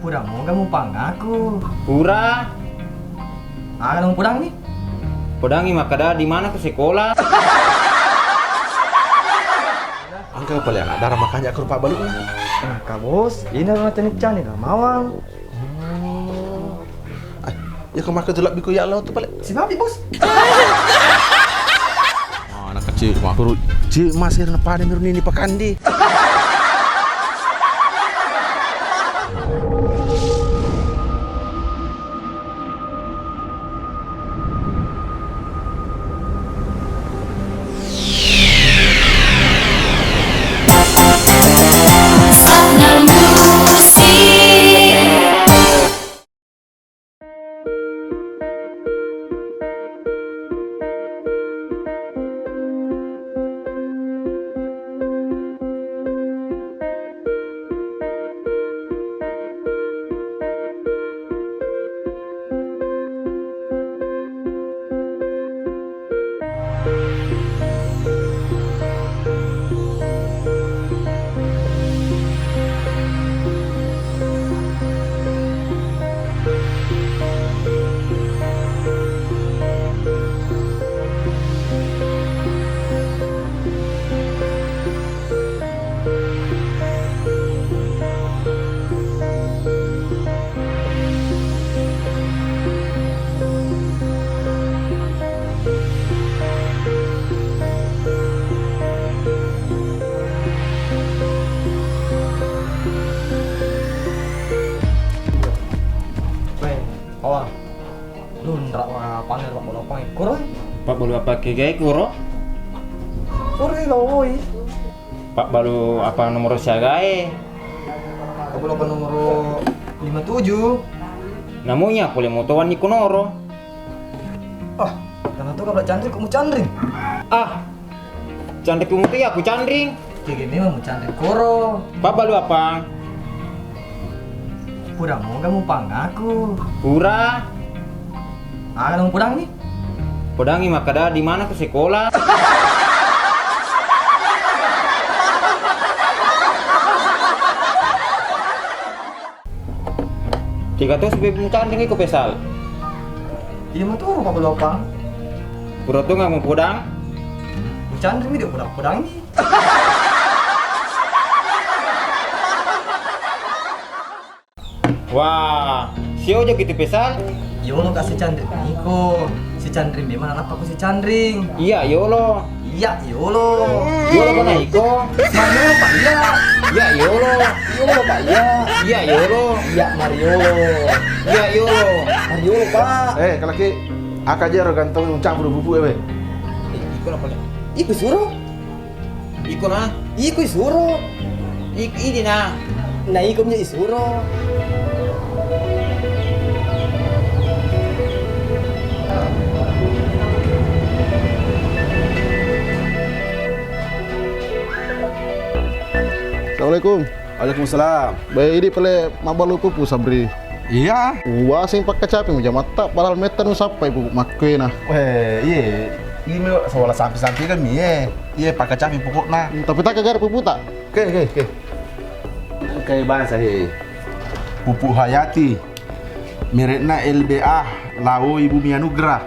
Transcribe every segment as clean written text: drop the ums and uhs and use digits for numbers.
Pura mau kamu pang aku. Pura, Kamu pudang nih? pedangi makada di mana ke sekolah? Angka apa ya? Darah makanya aku lupa balik. Kak bos, ini orang canik-canik kak mawang. Ya kemarin tulak biku ya Allah tuh balik. Si babi bos. Anak kecil makuru. Cik masih nepade miruni ini pakandi. Kawan, lu ndak panel pak bola pang kurang? Pak baru apa kegai kuro? Kurang lo woi. Pak baru apa nomor siagai? Bola pang nomor 57. Namanya boleh motowan ni konoro. Ah, karena tuh kalau candring kamu candring. Ah, cantik kamu tuh ya aku candring. Kayak gini mah mau candring koro. Pak baru apa? Pura mau kamu pang aku. Pura, Kamu pudang nih? pedangi makada di mana ke sekolah? Tiga tuh sebelum candring ikut pesal. Iya mah tuh pak bola pang. Pura tuh nggak mau pedang. Mau candring dia pudang ini. Wah, sio aja gitu pesal. Yo lo kasih candring Niko. Si candring di mana apa aku si candring? Iya, yolo. Iya, yolo. Yolo mana iko? Mario Pak iya. Iya, yolo. Yolo Pak iya. Iya, yolo. Iya Mario. Iya, yolo. Mario Pak. Kalau ki aka aja ro gantong uncang buru-bubu we. Iko apa? Iku suruh. Iko na? Iku suruh. Ini na. Nah iku punya isuro. Assalamualaikum. Waalaikumsalam. Baik ini pele mabalu pupu sabri. Iya. Wah sing pakai caping jam mata padahal meter nu sampai pupu makwe nah. Weh, iya. Ini mah soal sampai-sampai kan mie. Iya pakai capi pokoknya. Tapi tak kagar pupu tak. Oke. Kayak bahasa Pupu Hayati. Mereknya LBA, Lau Ibu Mianugrah.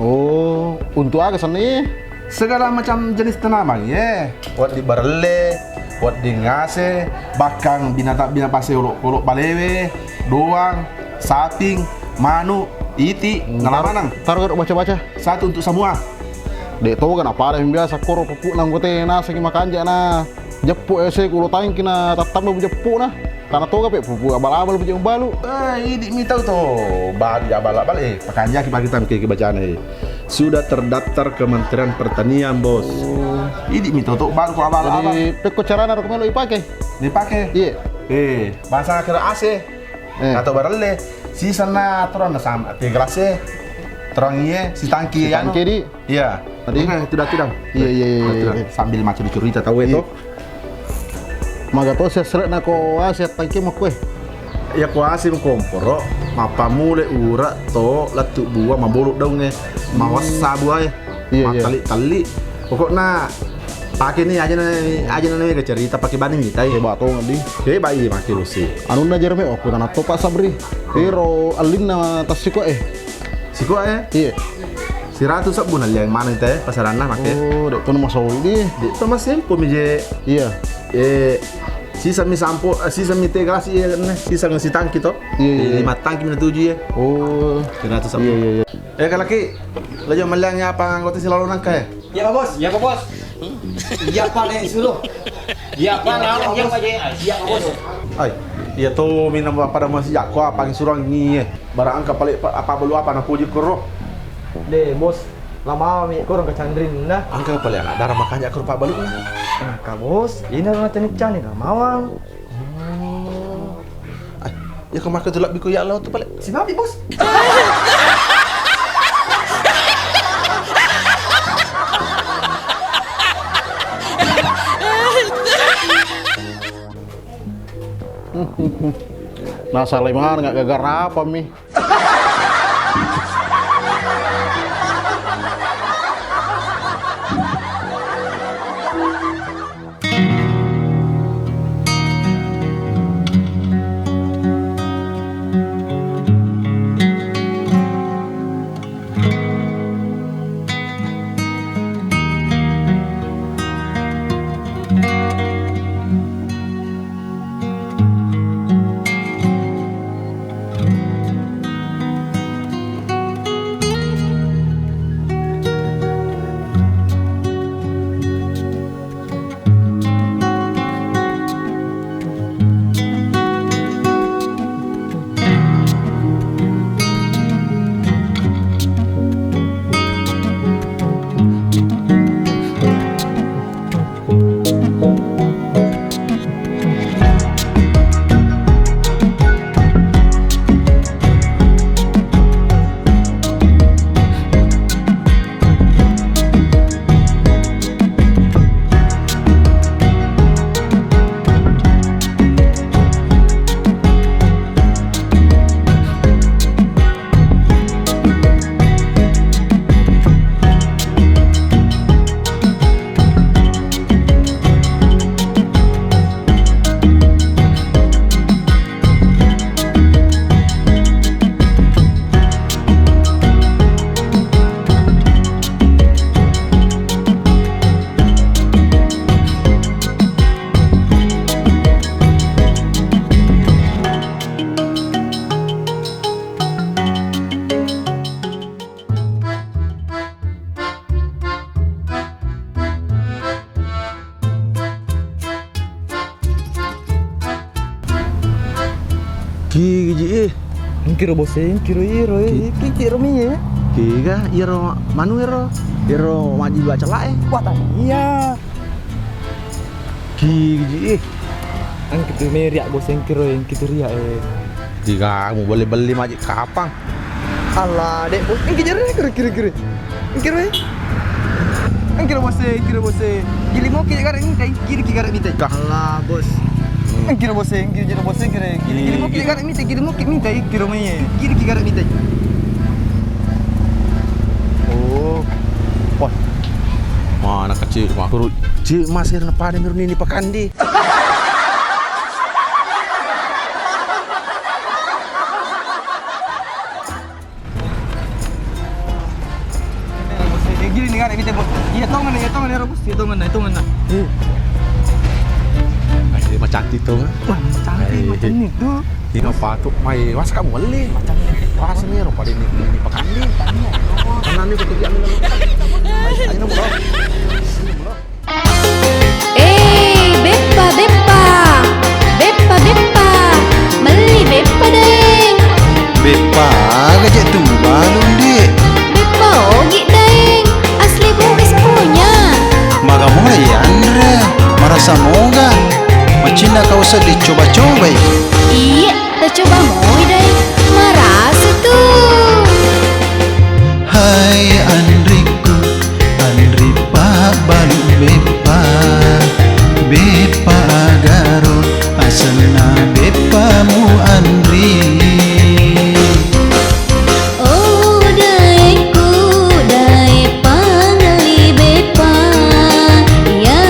Oh, untuk aga seni. Segala macam jenis tanaman ya. Buat di barele, buat di ngase, bakang binatang pase olok balewe, doang, saping, manu, iti, ngalamanang. Taruh baca-baca. Satu untuk semua. Dek tahu kan apa ada yang biasa koro pupu nang gote na sing makanja na. Jepu ese kulo tangki na tatap mau jepu na. Karena tahu kape pupu abal-abal punya balu. Ini mitau tuh, bagi abal-abal pakanja kita bacaan sudah terdaftar Kementerian Pertanian bos. Ini mitau tuh baru kok abal-abal. Jadi peko cara na rekomendo ipakai. Dipakai. Iya. Bahasa kira AC atau barele. Si sana terus sama tiga gelasnya. Terangnya si tangki Si tangki di. Iya. Tadi? Oke, tidak. Iya. Sambil macam dicuri tahu itu. Maga to saya selek na ko aset tangki mo kue. Ya kuasi komporo, mapa mule ura to latu buah mabuluk dong mawas sabu ay. Iya. Tali. Pokoknya Pakai nih aja nih ke cerita pakai bani mita ya. Coba tuh ngadi. Oke, bayi makin lu sih. Anu na jerme aku tanah topa sabri. Pero alin na tasiko Siko Iya. si Ratu sabun yang mana itu pasaran nah make. Oh, dek tuh masuk di. Itu mas sempo mije. Iya. Sisa mi sampo, sisa mi tegas ya nih, sisa ngisi tangki toh. Iya. 5 tangki minta 7 ya. Oh, Si Ratu sabun. iya. Kalau laki, lo jangan melangnya apa anggota si lalu nangka ya? Ya Pak Bos. Ya Pak Bos. Iya Pak nih suruh. Iya Pak nih yang aja. Iya Pak Bos. Ay, iya tuh minum pada masih jako apa yang suruh ngi barang angka paling apa belum apa nak puji kuro. Deh Bos. Lama mi kurang kecandrin nah. Angka paling ada darah makanya kuro pak balu. Nah, Kak Bos, ini orang canik-canik lah mawang. Ay, ya kemarin tuh biku ya Allah tuh paling. Si Nabi Bos. Nah, Saleman nggak gagal apa mi? Gigi Kiro Bos, kiro iro, kiro mi ya. Giga iro manu iro maji baca lae. Wah, iya. Gigi Ang kitu meriak Bos, kiro yang kitu ria Jika kamu boleh beli maji kapang. Alah, dek Bos, kiro kiro. Kiro kiro Bos. Gili mau kira gara ini, kiri gara minta. Alah, Bos. Kiro Bos, kiro gili mau kira gara minta, kiro mai. Kiri gara minta. Oh. Wah. Mana kecil makro. Cik masih pada miruni ini pakandi. Gili ni gara minta Bos. Iya tongan ya Bos. Iya tongan nah. Ay, cantik tuh. Wah, cantik macam ni tu. Ini apa tuh? Mai, was kamu beli. Macam ni. Was ni pada ini pakandi. Karena ni betul dia ni. Ayo nak bola. Beppa, beli Beppa deng. Beppa gajah tu balon dek. Beppa ogi deng, asli Bugis punya. Maga mula ya Andre, merasa moga. Macam nak kau sedih coba-coba. Iya, kita coba mau deng, marah tuh. Hai Andriku, Andripa balu Beppa. Beppa agaro, asana Beppamu Andri. Oh, daeku, dae pangali Beppa. Ya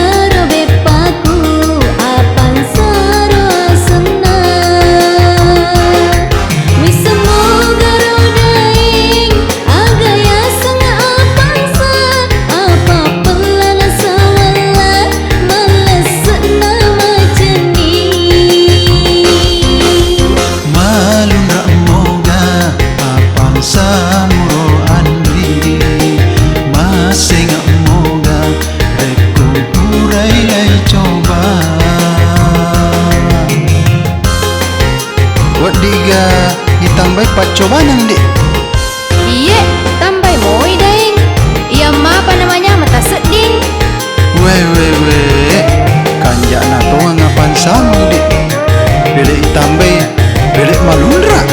Buat diga ditambah pacobanan dek. Iya, tambah moi daing. Iya mah apa namanya mata seding. Weh, kanjak na to ngapan sama dek. Belek ditambah, belek malundra.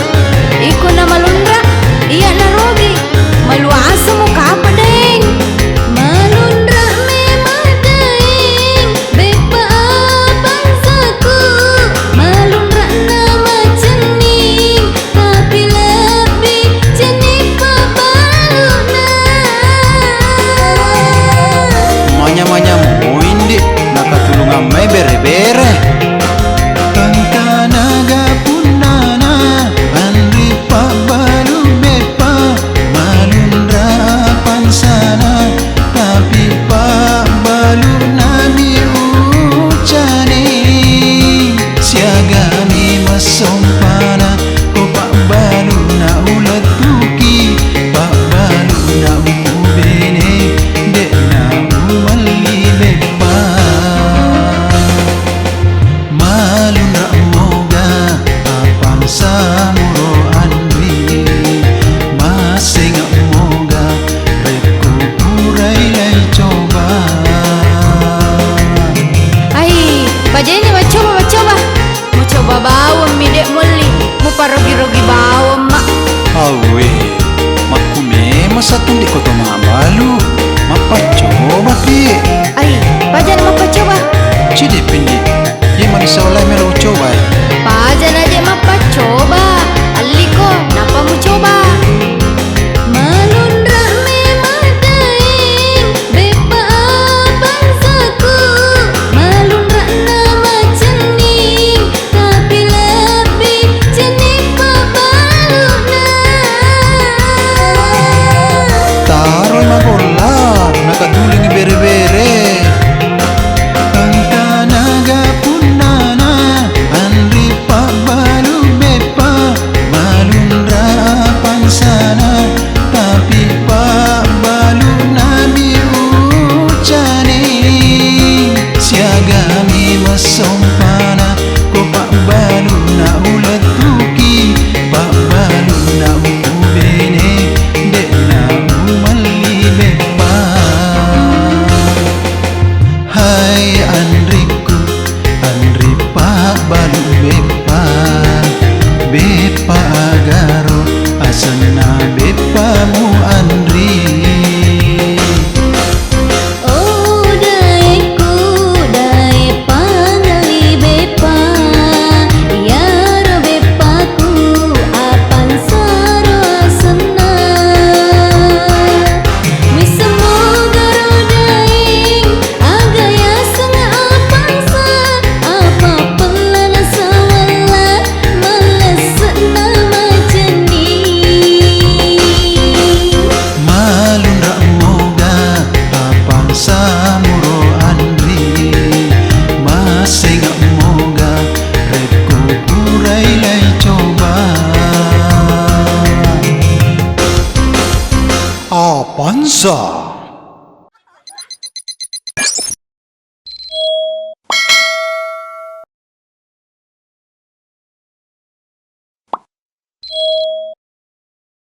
Iku nama lundra. Iya na rogi. Malu asa muka apa daing. Malundra memang daing. Bepa bangsaku. Malundra nama cening. Tapi lebih cening pabaluna. Manya moin dek. Nakatulung amai bere-bere. Naga punana Andri pak balu bepa malundra pansana tapi pak balu nabi ucane siagani masompana ko pak balu na ulat tuki pak balu na ubene dek na umali bepa malundra samuro andri masing moga repku purai lai coba. Ai, bajanya mau coba. Mau coba bawa midek muli. Mau parogi-rogi bawa mak. Awe, makku memang satu di kota Mabalu. Mapa coba ki. Ai, bajanya mau coba. Cide pindi, ye manisa oleh melo coba. Pajan aja mapa coba. Aliko, napa mau coba? Malundra memang daing. Bepa bangsaku. Malundra nama cening. Tapi lebih cening pabaluna. Taruh magola, nakatuling bere-bere. Naga punana Andri pak balu bepa malundra pansana tapi pak balu nabi ucane siagami masompana ko pak balu na ulat tuki pak balu na ubene dek na umali bepa. Hai Andriku, Andri pak balu bepa agaro asana bepamu Andri. Oh daeku, dae pangali bepa. Yaro bepaku, apan saro asana. Misemoga rodaing, agaya sanga apangsa. Apa pelana sawala, malesek nama cening. Malundra moga apang samuro Andri masing moga repku purai lai coba. Apansa